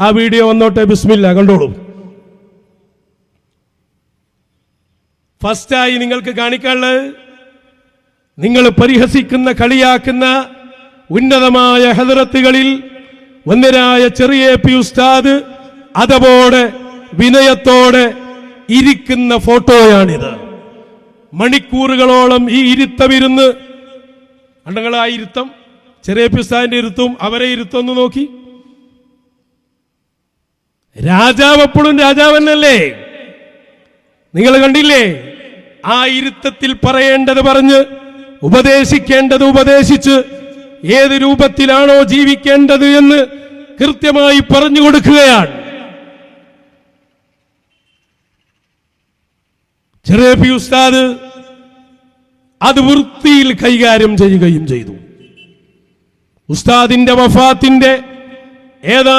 ആ വീഡിയോ വന്നോട്ടെ. ബിസ്മില്ല, കണ്ടോളൂ. ഫസ്റ്റായി നിങ്ങൾക്ക് കാണിക്കാനുള്ളത്, നിങ്ങൾ പരിഹസിക്കുന്ന കളിയാക്കുന്ന ഉന്നതമായ ഹദറത്തുകളിൽ ഒന്നരായ ചെറിയ പി ഉസ്താദ് അതോടെ വിനയത്തോടെ ഇരിക്കുന്ന ഫോട്ടോയാണിത്. മണിക്കൂറുകളോളം ഈ ഇരുത്തമിരുന്ന് കണ്ടങ്ങൾ, ആ ഇരുത്തം ചെറിയ പി ഉസ്താദിന്റെ ഇരുത്തും അവരെ ഇരുത്തൊന്ന് നോക്കി. രാജാവ് എപ്പോഴും രാജാവെന്നല്ലേ, നിങ്ങൾ കണ്ടില്ലേ? ആ ഇരുത്തത്തിൽ പറയേണ്ടത് പറഞ്ഞ്, ഉപദേശിക്കേണ്ടത് ഉപദേശിച്ച്, ഏത് രൂപത്തിലാണോ ജീവിക്കേണ്ടത് എന്ന് കൃത്യമായി പറഞ്ഞു കൊടുക്കുകയാണ്. ചെറിയ പി ഉസ്താദ് അത് വൃത്തിയിൽ കൈകാര്യം ചെയ്യുകയും ചെയ്തു. ഉസ്താദിന്റെ വഫാത്തിന്റെ ഏതാനും